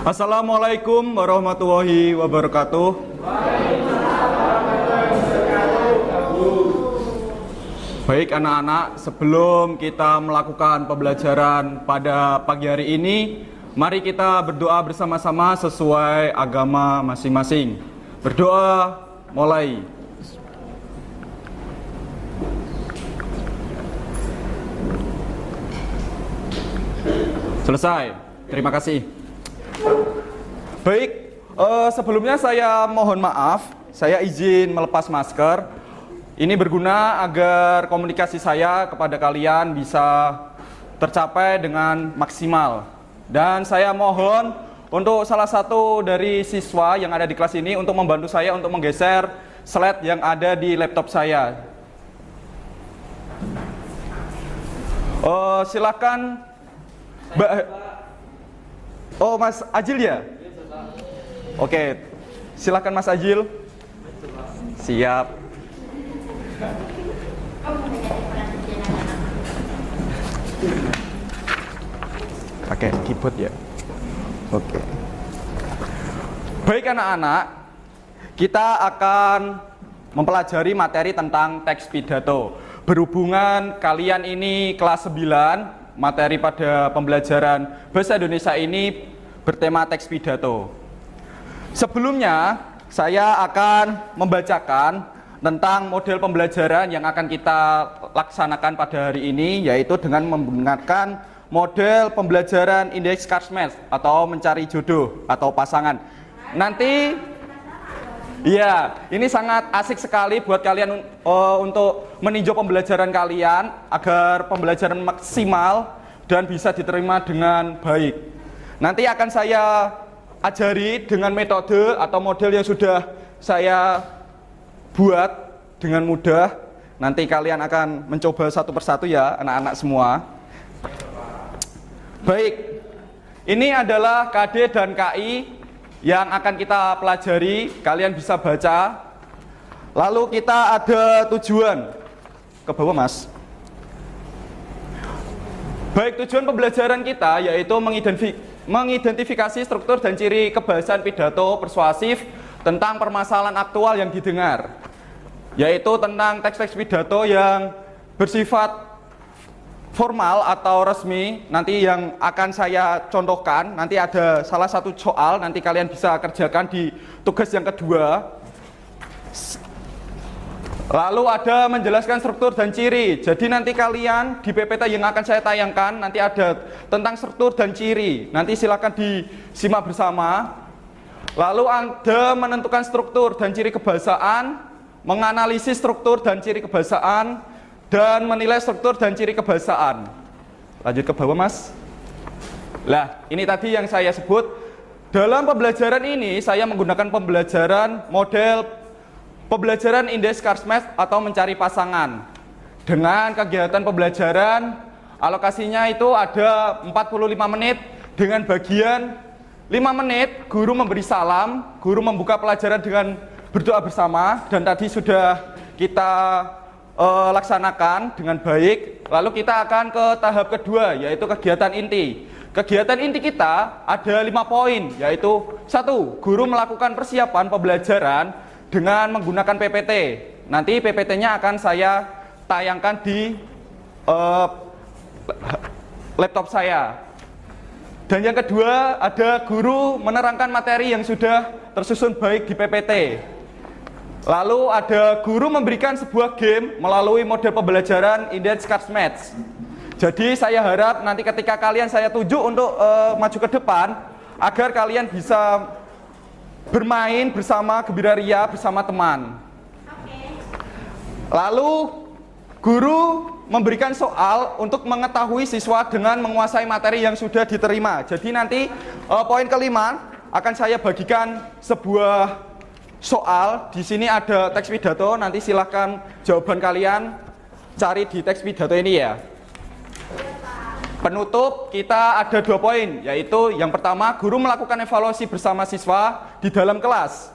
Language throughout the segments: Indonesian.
Assalamualaikum warahmatullahi wabarakatuh. Baik anak-anak, sebelum kita melakukan pembelajaran pada pagi hari ini, mari kita berdoa bersama-sama sesuai agama masing-masing. Berdoa, mulai. Selesai. Terima kasih. Baik, sebelumnya saya mohon maaf, saya izin melepas masker. Ini berguna agar komunikasi saya kepada kalian bisa tercapai dengan maksimal. Dan saya mohon untuk salah satu dari siswa yang ada di kelas ini untuk membantu saya untuk menggeser slide yang ada di laptop saya. Silakan. Oh, Mas Ajil ya? Oke, silakan Mas Ajil. Siap. Pakai keyboard ya? Oke. Baik anak-anak, kita akan mempelajari materi tentang teks pidato. Berhubungan kalian ini kelas 9, materi pada pembelajaran Bahasa Indonesia ini bertema teks pidato. Sebelumnya, saya akan membacakan tentang model pembelajaran yang akan kita laksanakan pada hari ini, yaitu dengan menggunakan model pembelajaran indeks Karstmatch atau mencari jodoh atau pasangan. Nanti ya, ini sangat asik sekali buat kalian untuk meninjau pembelajaran kalian agar pembelajaran maksimal dan bisa diterima dengan baik. Nanti akan saya ajari dengan metode atau model yang sudah saya buat dengan mudah. Nanti kalian akan mencoba satu persatu ya anak-anak semua. Baik, ini adalah KD dan KI yang akan kita pelajari, kalian bisa baca. Lalu kita ada tujuan. Ke bawah Mas. Baik, tujuan pembelajaran kita yaitu mengidentifikasi struktur dan ciri kebahasan pidato persuasif tentang permasalahan aktual yang didengar, yaitu tentang teks-teks pidato yang bersifat formal atau resmi. Nanti yang akan saya contohkan, nanti ada salah satu soal, nanti kalian bisa kerjakan di tugas yang kedua. Lalu ada menjelaskan struktur dan ciri. Jadi nanti kalian di PPT yang akan saya tayangkan, nanti ada tentang struktur dan ciri. Nanti silakan disimak bersama. Lalu ada menentukan struktur dan ciri kebahasaan, menganalisis struktur dan ciri kebahasaan, dan menilai struktur dan ciri kebahasaan. Lanjut ke bawah Mas. Lah, ini tadi yang saya sebut. Dalam pembelajaran ini saya menggunakan pembelajaran model pembelajaran indeks Karstmatch atau mencari pasangan. Dengan kegiatan pembelajaran alokasinya itu ada 45 menit dengan bagian 5 menit guru memberi salam, guru membuka pelajaran dengan berdoa bersama, dan tadi sudah kita laksanakan dengan baik. Lalu kita akan ke tahap kedua, yaitu kegiatan inti. Kegiatan inti kita ada 5 poin, yaitu 1. Guru melakukan persiapan pembelajaran dengan menggunakan PPT. Nanti PPT-nya akan saya tayangkan di laptop saya. Dan yang kedua, ada guru menerangkan materi yang sudah tersusun baik di PPT. Lalu ada guru memberikan sebuah game melalui model pembelajaran indeks Karstmatch. Jadi saya harap nanti ketika kalian saya tuju untuk maju ke depan, agar kalian bisa bermain bersama Gembira Ria bersama teman. Lalu guru memberikan soal untuk mengetahui siswa dengan menguasai materi yang sudah diterima. Jadi nanti poin kelima akan saya bagikan sebuah soal. Di sini ada teks pidato, nanti silahkan jawaban kalian cari di teks pidato ini ya. Penutup kita ada 2 poin, yaitu yang pertama guru melakukan evaluasi bersama siswa di dalam kelas.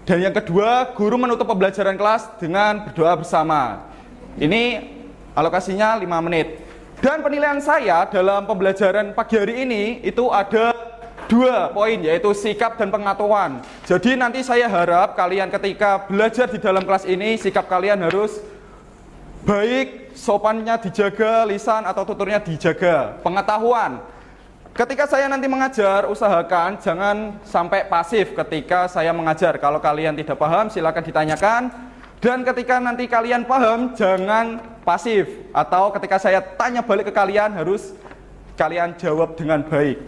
Dan yang kedua, guru menutup pembelajaran kelas dengan berdoa bersama. Ini alokasinya 5 menit. Dan penilaian saya dalam pembelajaran pagi hari ini itu ada dua poin, yaitu sikap dan pengetahuan. Jadi nanti saya harap kalian ketika belajar di dalam kelas ini, sikap kalian harus baik, sopannya dijaga, lisan atau tuturnya dijaga. Pengetahuan, ketika saya nanti mengajar, usahakan jangan sampai pasif ketika saya mengajar. Kalau kalian tidak paham, silakan ditanyakan. Dan ketika nanti kalian paham, jangan pasif. Atau ketika saya tanya balik ke kalian, harus kalian jawab dengan baik.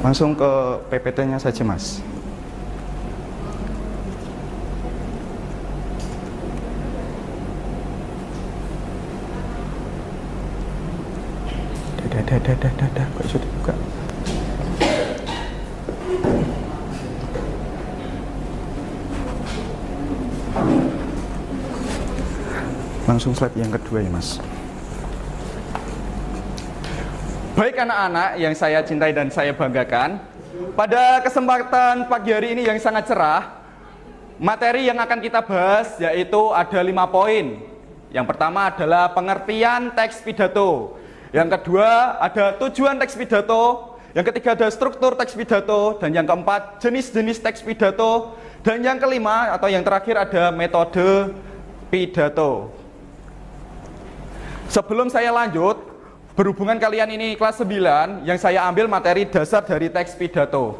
Langsung ke PPT-nya saja, Mas. Dah, kok sudah dibuka? Langsung slide yang kedua ya, Mas. Baik anak-anak yang saya cintai dan saya banggakan, pada kesempatan pagi hari ini yang sangat cerah, materi yang akan kita bahas yaitu ada 5 poin. Yang pertama adalah pengertian teks pidato. Yang kedua ada tujuan teks pidato. Yang ketiga ada struktur teks pidato. Dan yang keempat jenis-jenis teks pidato. Dan yang kelima atau yang terakhir ada metode pidato. Sebelum saya lanjut, berhubungan kalian ini kelas 9, yang saya ambil materi dasar dari teks pidato.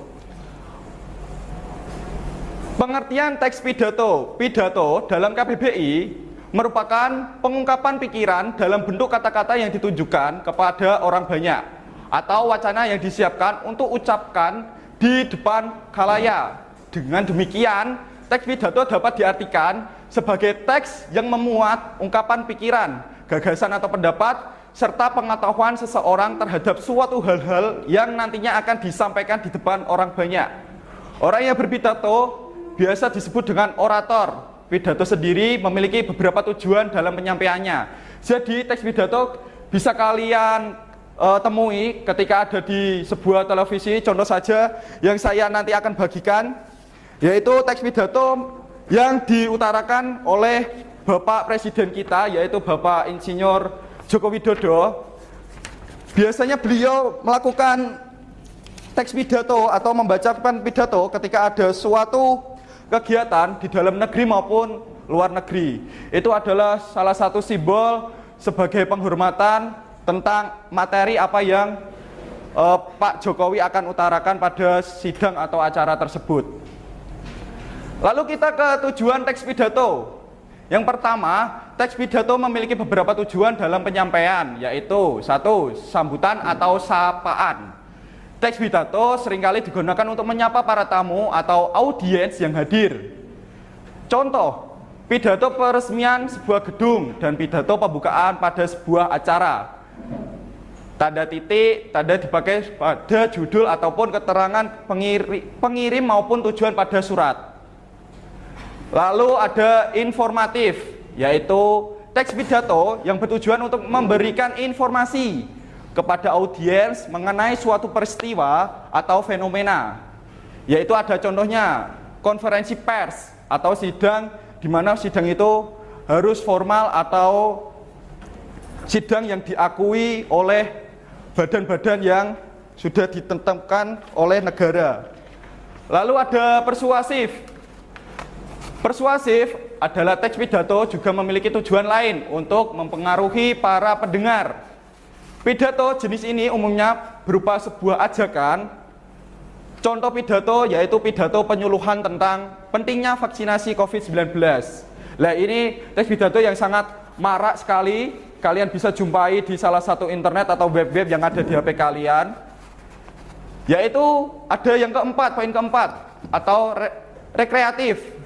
Pengertian teks pidato. Pidato dalam KBBI merupakan pengungkapan pikiran dalam bentuk kata-kata yang ditujukan kepada orang banyak atau wacana yang disiapkan untuk ucapkan di depan khalayak. Dengan demikian, teks pidato dapat diartikan sebagai teks yang memuat ungkapan pikiran, gagasan atau pendapat, serta pengetahuan seseorang terhadap suatu hal-hal yang nantinya akan disampaikan di depan orang banyak. Orang yang berpidato biasa disebut dengan orator. Pidato sendiri memiliki beberapa tujuan dalam penyampaiannya. Jadi teks pidato bisa kalian temui ketika ada di sebuah televisi. Contoh saja yang saya nanti akan bagikan, yaitu teks pidato yang diutarakan oleh Bapak Presiden kita, yaitu Bapak Insinyur Joko Widodo. Biasanya beliau melakukan teks pidato atau membacakan pidato ketika ada suatu kegiatan di dalam negeri maupun luar negeri. Itu adalah salah satu simbol sebagai penghormatan tentang materi apa yang Pak Jokowi akan utarakan pada sidang atau acara tersebut. Lalu kita ke tujuan teks pidato. Yang pertama, teks pidato memiliki beberapa tujuan dalam penyampaian, yaitu 1. Sambutan atau sapaan. Teks pidato seringkali digunakan untuk menyapa para tamu atau audiens yang hadir. Contoh, pidato peresmian sebuah gedung dan pidato pembukaan pada sebuah acara. Tanda titik, tanda dipakai pada judul ataupun keterangan pengirim maupun tujuan pada surat. Lalu ada informatif, yaitu teks pidato yang bertujuan untuk memberikan informasi kepada audiens mengenai suatu peristiwa atau fenomena. Yaitu ada contohnya konferensi pers atau sidang, di mana sidang itu harus formal atau sidang yang diakui oleh badan-badan yang sudah ditentukan oleh negara. Lalu ada persuasif. Persuasif adalah teks pidato juga memiliki tujuan lain untuk mempengaruhi para pendengar. Pidato jenis ini umumnya berupa sebuah ajakan. Contoh pidato yaitu pidato penyuluhan tentang pentingnya vaksinasi COVID-19. Nah, ini teks pidato yang sangat marak sekali. Kalian bisa jumpai di salah satu internet atau web-web yang ada di HP kalian. Yaitu ada yang keempat, poin keempat, atau rekreatif.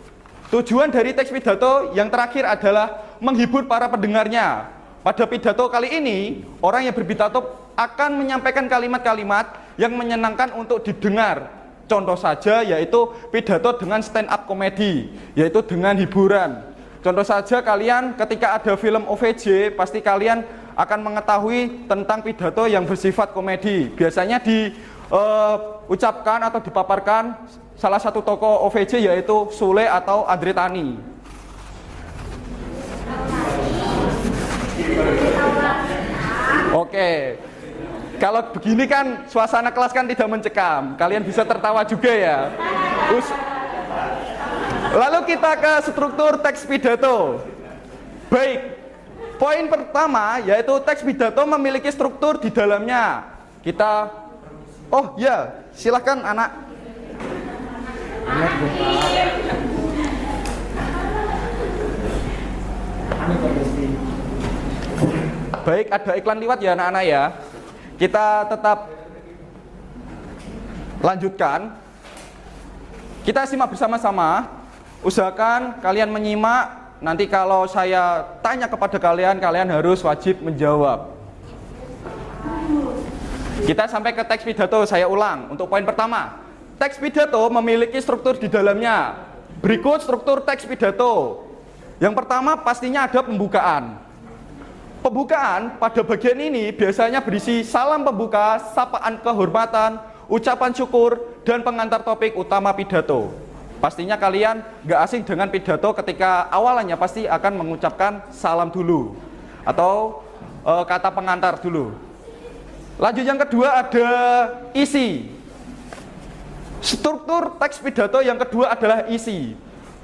Tujuan dari teks pidato yang terakhir adalah menghibur para pendengarnya. Pada pidato kali ini, orang yang berpidato akan menyampaikan kalimat-kalimat yang menyenangkan untuk didengar. Contoh saja yaitu pidato dengan stand up komedi, yaitu dengan hiburan. Contoh saja kalian ketika ada film OVJ, pasti kalian akan mengetahui tentang pidato yang bersifat komedi. Biasanya diucapkan atau dipaparkan salah satu tokoh OVJ yaitu Sule atau Andre Tani. Oke. Kalau begini kan suasana kelas kan tidak mencekam. Kalian bisa tertawa juga ya. Lalu kita ke struktur teks pidato. Baik. Poin pertama yaitu teks pidato memiliki struktur di dalamnya. Oh ya, silahkan anak. Baik, ada iklan lewat ya anak-anak ya. Kita tetap lanjutkan. Kita simak bersama-sama. Usahakan kalian menyimak. Nanti kalau saya tanya kepada kalian, kalian harus wajib menjawab. Kita sampai ke teks pidato, saya ulang. Untuk poin pertama, teks pidato memiliki struktur di dalamnya. Berikut struktur teks pidato. Yang pertama pastinya ada pembukaan. Pembukaan pada bagian ini biasanya berisi salam pembuka, sapaan kehormatan, ucapan syukur, dan pengantar topik utama pidato. Pastinya kalian gak asing dengan pidato ketika awalnya pasti akan mengucapkan salam dulu atau kata pengantar dulu. Lanjut yang kedua ada isi. Struktur teks pidato yang kedua adalah isi.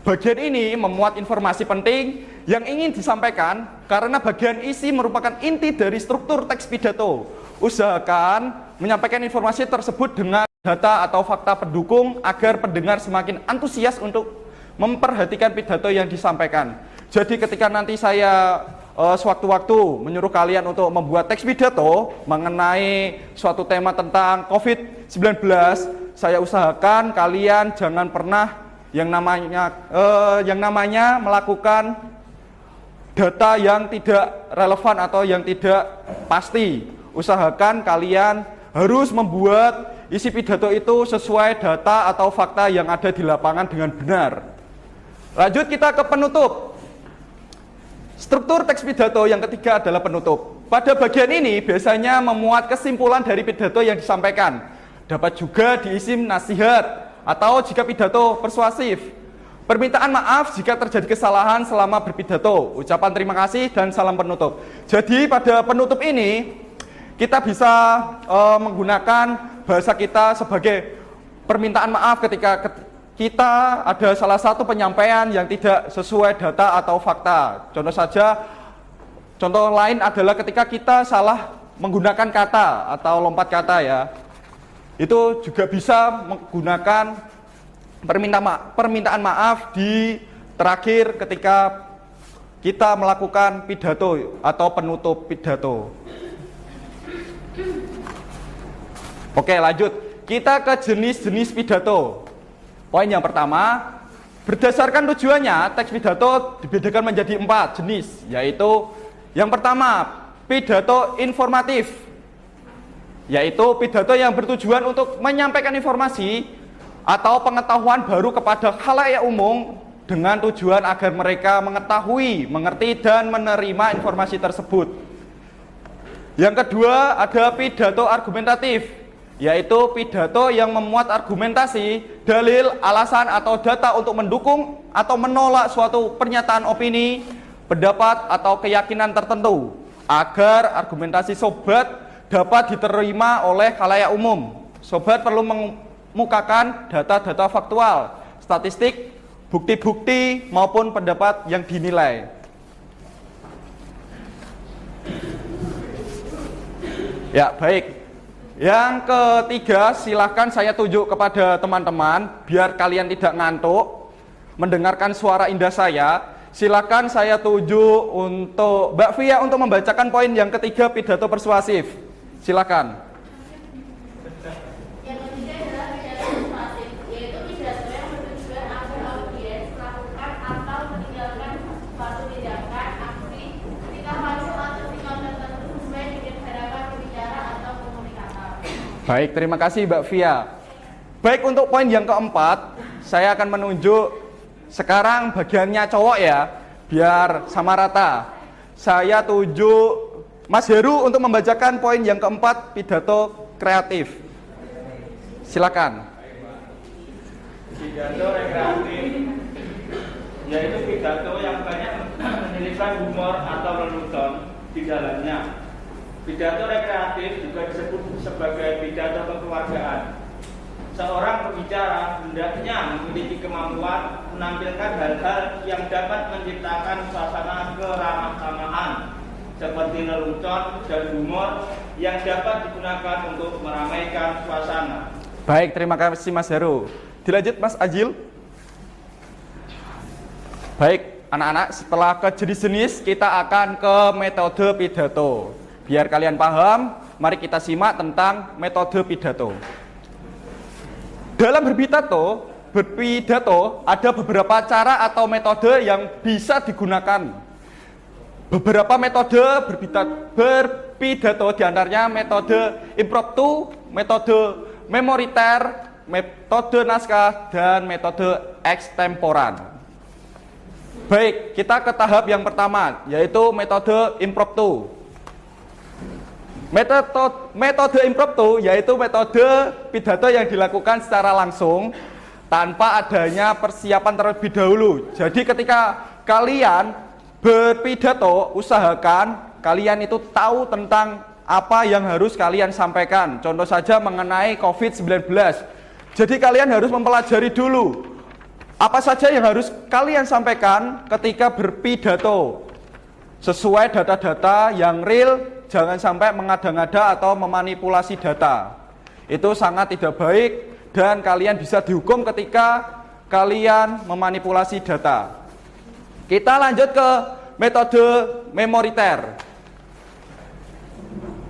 Bagian ini memuat informasi penting yang ingin disampaikan karena bagian isi merupakan inti dari struktur teks pidato. Usahakan menyampaikan informasi tersebut dengan data atau fakta pendukung agar pendengar semakin antusias untuk memperhatikan pidato yang disampaikan. Jadi ketika nanti saya sewaktu-waktu menyuruh kalian untuk membuat teks pidato mengenai suatu tema tentang COVID-19, saya usahakan kalian jangan pernah yang namanya melakukan data yang tidak relevan atau yang tidak pasti. Usahakan kalian harus membuat isi pidato itu sesuai data atau fakta yang ada di lapangan dengan benar. Lanjut kita ke penutup. Struktur teks pidato yang ketiga adalah penutup. Pada bagian ini biasanya memuat kesimpulan dari pidato yang disampaikan. Dapat juga diisi nasihat atau jika pidato persuasif. Permintaan maaf jika terjadi kesalahan selama berpidato, ucapan terima kasih, dan salam penutup. Jadi pada penutup ini kita bisa menggunakan bahasa kita sebagai permintaan maaf ketika kita ada salah satu penyampaian yang tidak sesuai data atau fakta. Contoh lain adalah ketika kita salah menggunakan kata atau lompat kata ya. Itu juga bisa menggunakan permintaan maaf di terakhir ketika kita melakukan pidato atau penutup pidato. Oke, lanjut. Kita ke jenis-jenis pidato. Poin yang pertama, berdasarkan tujuannya, teks pidato dibedakan menjadi 4 jenis, yaitu yang pertama, pidato informatif, yaitu pidato yang bertujuan untuk menyampaikan informasi atau pengetahuan baru kepada khalayak umum dengan tujuan agar mereka mengetahui, mengerti, dan menerima informasi tersebut. Yang kedua ada pidato argumentatif, yaitu pidato yang memuat argumentasi, dalil, alasan, atau data untuk mendukung atau menolak suatu pernyataan opini, pendapat, atau keyakinan tertentu agar argumentasi sobat dapat diterima oleh khalayak umum. Sobat perlu mengemukakan data-data faktual, statistik, bukti-bukti, maupun pendapat yang dinilai. Ya, baik. Yang ketiga, silahkan saya tunjuk kepada teman-teman, biar kalian tidak ngantuk mendengarkan suara indah saya. Silahkan saya tunjuk untuk Mbak Via untuk membacakan poin yang ketiga, pidato persuasif. Silakan. Yang ketiga adalah pidato persuasif, yaitu pidato yang bertujuan agar audiens melakukan atau meninggalkan suatu tindakan aksi ketika masuk atau sikap tertentu sesuai dengan harapan berbicara atau komunikator. Baik, terima kasih Mbak Via. Baik, untuk poin yang keempat, saya akan menunjuk sekarang bagiannya cowok ya, biar sama rata. Saya tunjuk Mas Heru untuk membacakan poin yang keempat, pidato kreatif. Silakan. Pidato rekreatif, yaitu pidato yang banyak menyelipkan humor atau lelucon di dalamnya. Pidato rekreatif juga disebut sebagai pidato kekeluargaan. Seorang pembicara hendaknya memiliki kemampuan menampilkan hal-hal yang dapat menciptakan suasana keramah-tamahan seperti lelucon dan humor yang dapat digunakan untuk meramaikan suasana. Baik, terima kasih Mas Heru. Dilanjut Mas Ajil. Baik, anak-anak, setelah ke jenis-jenis, kita akan ke metode pidato. Biar kalian paham, mari kita simak tentang metode pidato. Dalam berpidato ada beberapa cara atau metode yang bisa digunakan. Beberapa metode berpidato diantaranya metode impromptu, metode memoriter, metode naskah, dan metode extemporan. Baik, kita ke tahap yang pertama, yaitu metode impromptu. Metode impromptu yaitu metode pidato yang dilakukan secara langsung tanpa adanya persiapan terlebih dahulu. Jadi ketika kalian berpidato, usahakan kalian itu tahu tentang apa yang harus kalian sampaikan. Contoh saja mengenai COVID-19. Jadi kalian harus mempelajari dulu apa saja yang harus kalian sampaikan ketika berpidato. Sesuai data-data yang real, jangan sampai mengada-ngada atau memanipulasi data. Itu sangat tidak baik dan kalian bisa dihukum ketika kalian memanipulasi data. Kita lanjut ke metode memoriter.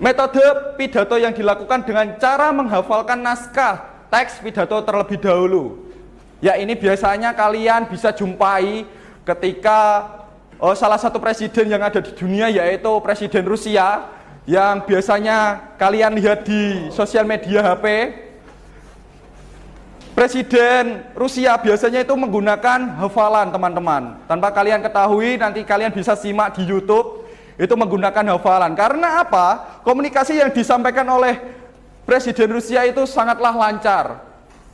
Metode pidato yang dilakukan dengan cara menghafalkan naskah teks pidato terlebih dahulu. Ya, ini biasanya kalian bisa jumpai ketika salah satu presiden yang ada di dunia, yaitu Presiden Rusia, yang biasanya kalian lihat di sosial media HP. Presiden Rusia biasanya itu menggunakan hafalan, teman-teman. Tanpa kalian ketahui, nanti kalian bisa simak di YouTube, itu menggunakan hafalan. Karena apa? Komunikasi yang disampaikan oleh Presiden Rusia itu sangatlah lancar.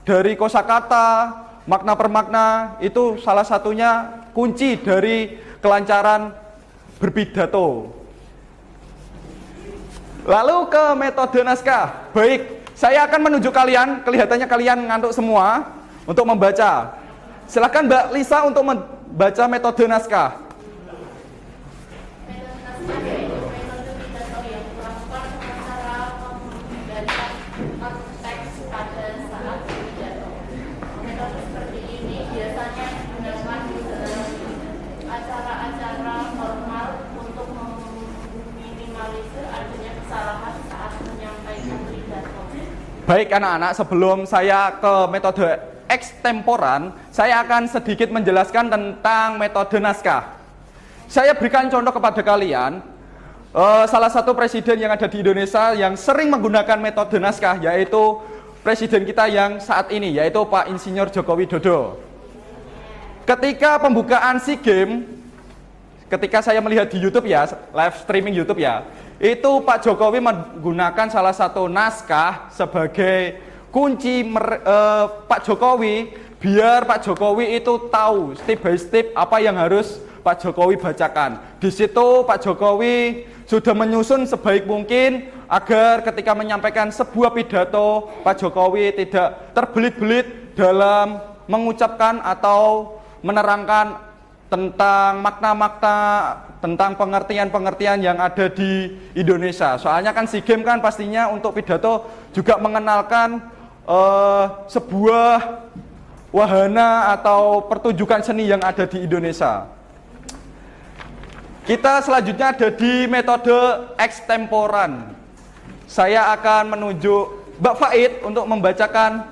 Dari kosakata, makna per makna, itu salah satunya kunci dari kelancaran berpidato. Lalu ke metode naskah. Baik, saya akan menunjuk kalian, kelihatannya kalian ngantuk semua untuk membaca. Silakan Mbak Lisa untuk membaca metode naskah. Metode naskah yaitu metode pidato yang dilakukan dengan cara mengembalikan teks pada saat pidato. Metode seperti ini biasanya digunakan di dalam acara-acara formal untuk meminimalisir adanya kesalahan saat menyampaikan pidato. Baik anak-anak, sebelum saya ke metode extemporan, saya akan sedikit menjelaskan tentang metode naskah. Saya berikan contoh kepada kalian, salah satu presiden yang ada di Indonesia yang sering menggunakan metode naskah, yaitu presiden kita yang saat ini, yaitu Pak Insinyur Joko Widodo. Ketika pembukaan SEA Games, ketika saya melihat di YouTube ya, live streaming YouTube ya, itu Pak Jokowi menggunakan salah satu naskah sebagai kunci Pak Jokowi, biar Pak Jokowi itu tahu step by step apa yang harus Pak Jokowi bacakan. Di situ Pak Jokowi sudah menyusun sebaik mungkin agar ketika menyampaikan sebuah pidato, Pak Jokowi tidak terbelit-belit dalam mengucapkan atau menerangkan tentang makna-makna, tentang pengertian-pengertian yang ada di Indonesia. Soalnya kan SEA Games kan pastinya untuk pidato juga mengenalkan sebuah wahana atau pertunjukan seni yang ada di Indonesia. Kita selanjutnya ada di metode extemporan. Saya akan menunjuk Mbak Faid untuk membacakan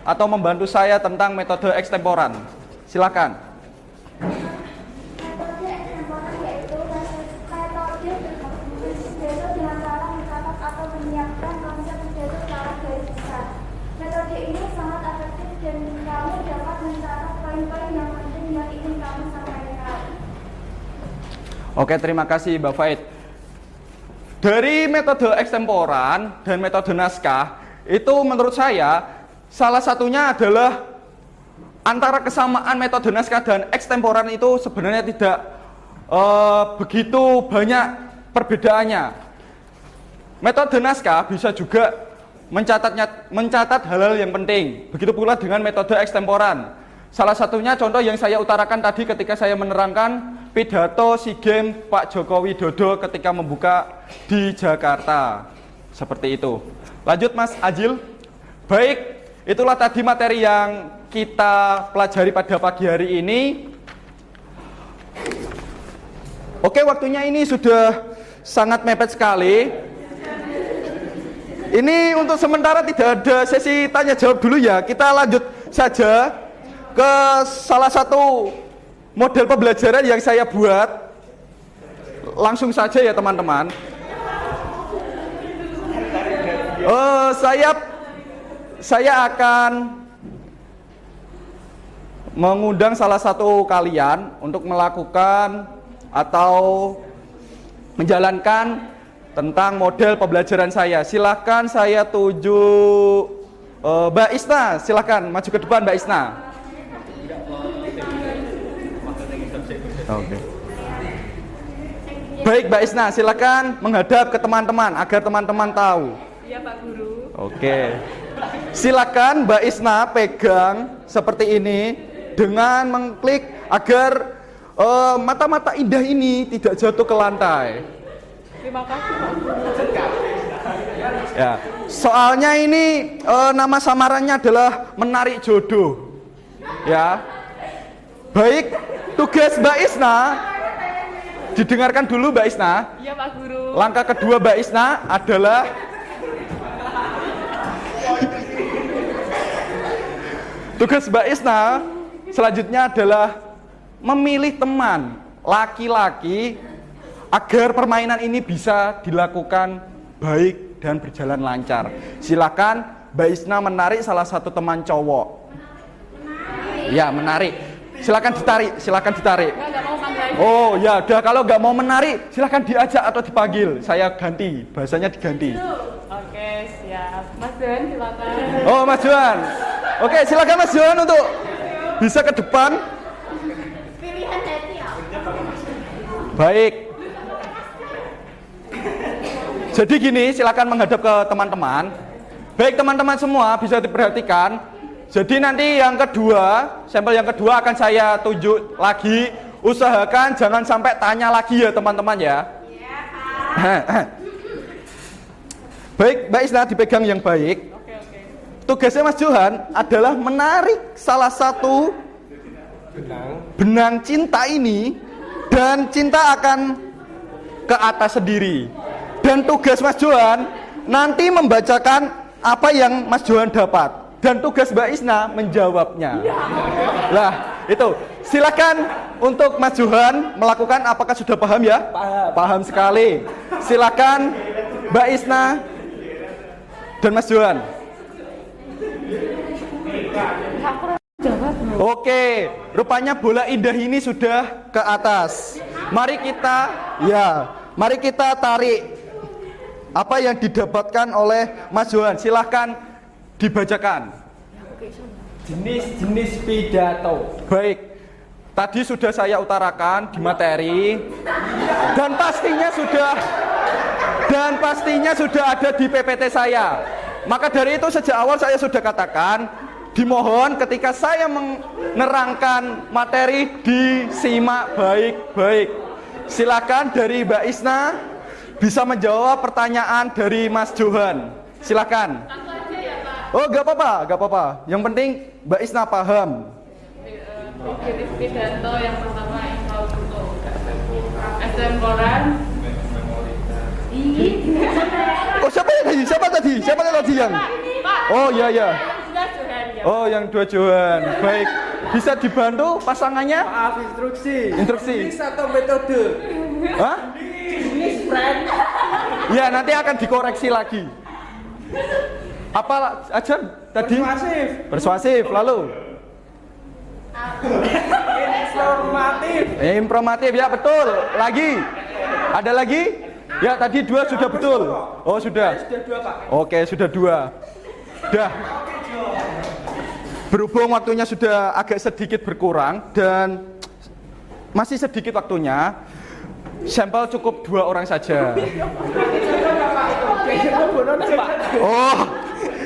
atau membantu saya tentang metode extemporan. Silakan. Metode extemporan yaitu metode bermenulis pidato dengan cara mencatat atau menyiapkan konsep pidato secara garis besar. Metode ini sangat efektif dan kamu dapat mencatat poin-poin yang penting yang ingin kamu sampaikan. Oke, terima kasih Mbak Faid. Dari metode extemporan dan metode naskah, itu menurut saya salah satunya adalah antara kesamaan metode naskah dan extemporan itu sebenarnya tidak begitu banyak perbedaannya. Metode naskah bisa juga mencatat hal-hal yang penting. Begitu pula dengan metode ekstemporan. Salah satunya contoh yang saya utarakan tadi ketika saya menerangkan pidato SEA Games Pak Joko Widodo ketika membuka di Jakarta. Seperti itu. Lanjut Mas Ajil. Baik, itulah tadi materi yang kita pelajari pada pagi hari ini. Oke, waktunya ini sudah sangat mepet sekali. Ini untuk sementara tidak ada sesi tanya jawab dulu ya. Kita lanjut saja ke salah satu model pembelajaran yang saya buat. Langsung saja ya teman-teman. Saya akan mengundang salah satu kalian untuk melakukan atau menjalankan tentang model pembelajaran saya. Silahkan saya tuju Mbak Isna, silahkan maju ke depan Mbak Isna. Oke. Baik Mbak Isna, silahkan menghadap ke teman-teman agar teman-teman tahu. Iya Pak Guru. Oke. Silakan Mbak Isna pegang seperti ini dengan mengklik agar mata-mata indah ini tidak jatuh ke lantai. Terima kasih Pak Guru. Ya, soalnya ini nama samarannya adalah menarik jodoh. Ya. Baik, tugas Mbak Isna didengarkan dulu Mbak Isna. Iya Pak Guru. Langkah kedua Mbak Isna adalah tugas Mbak Isna selanjutnya adalah memilih teman laki-laki agar permainan ini bisa dilakukan baik dan berjalan lancar. Silakan Mbak Isna menarik salah satu teman cowok. Ya, menarik. Silakan ditarik. Nggak mau santai. Oh ya, udah kalau nggak mau menarik, silakan diajak atau dipanggil. Saya ganti, bahasanya diganti. Oke, siap. Mas Johan silakan. Oh, Mas Johan. Oke, silakan Mas Johan untuk bisa ke depan. Pilihan hati ya. Baik. Jadi gini, silakan menghadap ke teman-teman. Baik teman-teman semua bisa diperhatikan. Jadi nanti yang kedua, sampel yang kedua akan saya tunjuk lagi. Usahakan jangan sampai tanya lagi ya teman-teman ya. Baik, Mbak Isna dipegang yang baik. Oke. Tugasnya Mas Johan adalah menarik salah satu benang cinta ini dan cinta akan ke atas sendiri. Dan tugas Mas Johan nanti membacakan apa yang Mas Johan dapat. Dan tugas Mbak Isna menjawabnya. Lah, itu. Silakan untuk Mas Johan melakukan, apakah sudah paham ya? Paham sekali. Silakan Mbak Isna dan Mas Johan. Oke, rupanya bola indah ini sudah ke atas. Mari kita tarik apa yang didapatkan oleh Mas Johan. Silahkan dibacakan. Jenis-jenis pidato. Baik, tadi sudah saya utarakan di materi dan pastinya sudah ada di PPT saya. Maka dari itu sejak awal saya sudah katakan, dimohon ketika saya menerangkan materi disimak baik-baik. Silakan dari Mbak Isna bisa menjawab pertanyaan dari Mas Johan. Silakan. Oh, gak apa-apa. Yang penting Mbak Isna paham. Jenis pidato yang pertama introducto. Ekstemporan. Oh, siapa tadi yang? Oh, iya. Oh, yang dua Johan. Baik. Bisa dibantu pasangannya? Maaf, instruksi. Jenis atau metode? Hah? Jenis brand. Ya, nanti akan dikoreksi lagi. Apa aja tadi? Persuasif, lalu informatif, ya betul. Lagi? Ada lagi? Ya, tadi 2 sudah betul. Oh, sudah. Sudah 2, Pak. Oke, sudah 2. Dah. Berhubung waktunya sudah agak sedikit berkurang dan masih sedikit waktunya, sampel cukup 2 orang saja. Oh,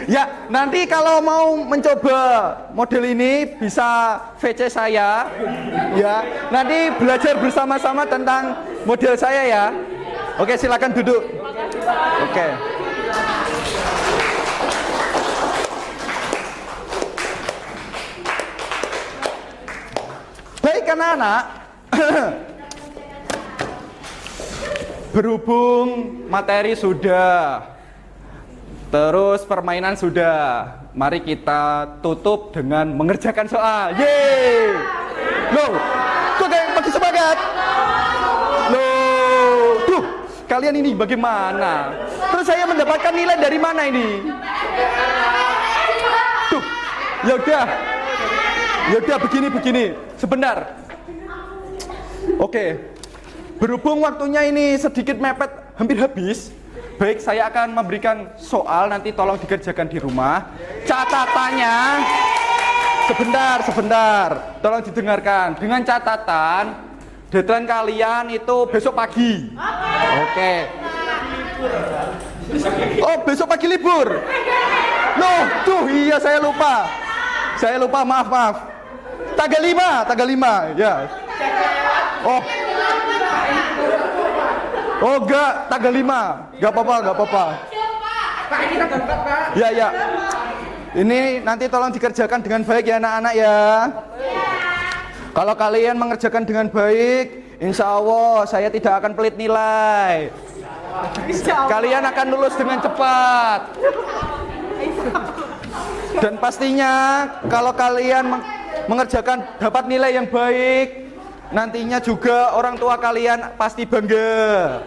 ya nanti kalau mau mencoba model ini bisa VC saya, ya. Nanti belajar bersama-sama tentang model saya ya. Oke, silakan duduk. Oke. Baik anak-anak. Berhubung materi sudah, terus permainan sudah, mari kita tutup dengan mengerjakan soal. Yeay! Loh, kok kayak makin semangat? Loh, tuh, kalian ini bagaimana? Terus saya mendapatkan nilai dari mana ini? Tuh, yaudah begini, sebentar. Oke. Berhubung waktunya ini sedikit mepet, hampir habis. Baik, saya akan memberikan soal, nanti tolong dikerjakan di rumah. Catatannya, sebentar, tolong didengarkan. Dengan catatan, deadline kalian itu besok pagi. Oke. Oh, besok pagi libur. Loh, tuh iya saya lupa, maaf. Tanggal 5, ya. Oh enggak, tanggal 5. Enggak apa-apa. Pak, ini tanggal 4, Pak. Ya. Ini nanti tolong dikerjakan dengan baik ya anak-anak ya. Kalau kalian mengerjakan dengan baik, insya Allah saya tidak akan pelit nilai. Kalian akan lulus dengan cepat. Dan pastinya kalau kalian mengerjakan dapat nilai yang baik, nantinya juga orang tua kalian pasti bangga.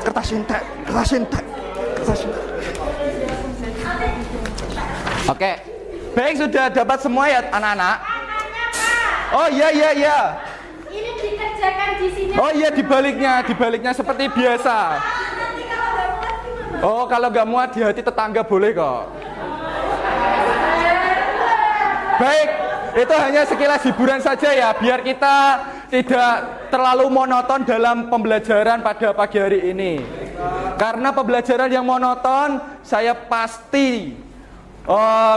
Kertas entek. Oke, baik, sudah dapat semua ya anak-anak? Oh iya. Ini dikerjakan di sini. Oh iya, dibaliknya seperti biasa. Nanti kalau nggak muat gimana? Oh, kalau nggak muat di hati tetangga boleh kok. Baik, itu hanya sekilas hiburan saja ya, biar kita tidak terlalu monoton dalam pembelajaran pada pagi hari ini. Karena pembelajaran yang monoton, saya pasti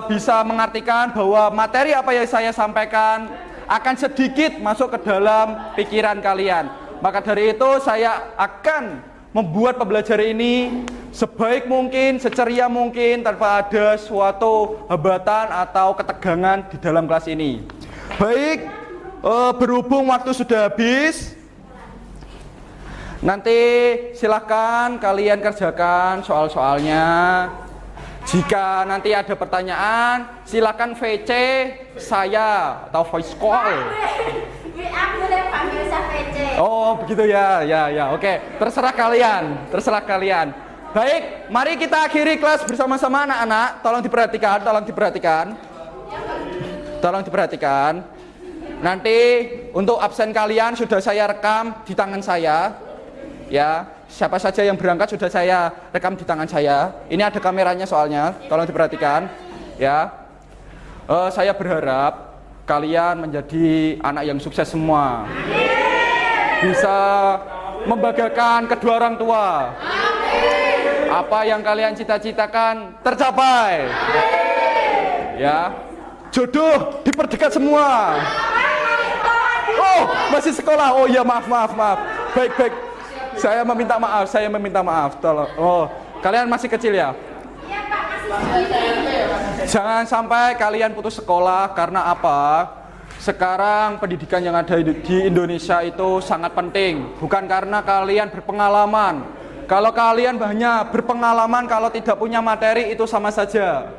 bisa mengartikan bahwa materi apa yang saya sampaikan akan sedikit masuk ke dalam pikiran kalian. Maka dari itu saya akan membuat pembelajaran ini sebaik mungkin, seceria mungkin, tanpa ada suatu hambatan atau ketegangan di dalam kelas ini. Baik, berhubung waktu sudah habis, nanti silahkan kalian kerjakan soal-soalnya. Jika nanti ada pertanyaan, silahkan VC saya atau voice call. Aku boleh panggil saya VC. Oh begitu ya. Oke, terserah kalian. Baik, mari kita akhiri kelas bersama-sama anak-anak. Tolong diperhatikan. Nanti untuk absen kalian sudah saya rekam di tangan saya. Ya, siapa saja yang berangkat sudah saya rekam di tangan saya. Ini ada kameranya soalnya, tolong diperhatikan. Ya, saya berharap kalian menjadi anak yang sukses semua. Bisa membanggakan kedua orang tua. Apa yang kalian cita-citakan tercapai. Ya, jodoh diperdekat semua. Oh, masih sekolah. Oh ya, maaf. Baik. Saya meminta maaf. Tolong. Oh, kalian masih kecil ya? Iya Pak, masih segini. Jangan sampai kalian putus sekolah karena apa? Sekarang pendidikan yang ada di Indonesia itu sangat penting. Bukan karena kalian berpengalaman. Kalau kalian hanya berpengalaman, kalau tidak punya materi itu sama saja.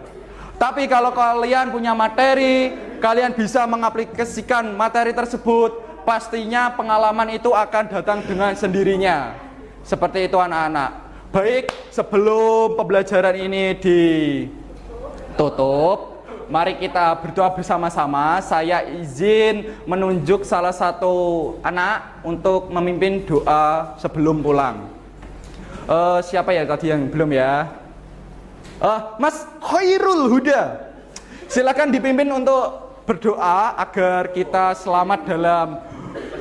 Tapi kalau kalian punya materi, kalian bisa mengaplikasikan materi tersebut. Pastinya pengalaman itu akan datang dengan sendirinya. Seperti itu anak-anak. Baik, sebelum pembelajaran ini ditutup, mari kita berdoa bersama-sama. Saya izin menunjuk salah satu anak untuk memimpin doa sebelum pulang. Siapa ya tadi yang belum ya? Mas Khairul Huda. Silakan dipimpin untuk berdoa agar kita selamat dalam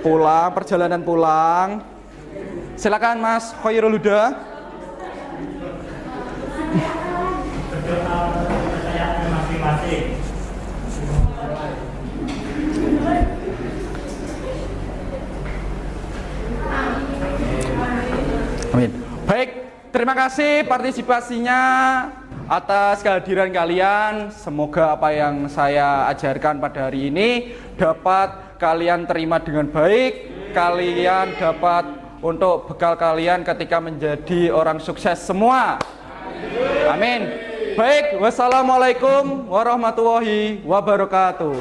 pulang, perjalanan pulang. Silakan Mas Khairul Huda. Amin. Baik, terima kasih partisipasinya atas kehadiran kalian. Semoga apa yang saya ajarkan pada hari ini dapat kalian terima dengan baik. Kalian dapat untuk bekal kalian ketika menjadi orang sukses semua. Amin. Baik, wassalamualaikum warahmatullahi wabarakatuh.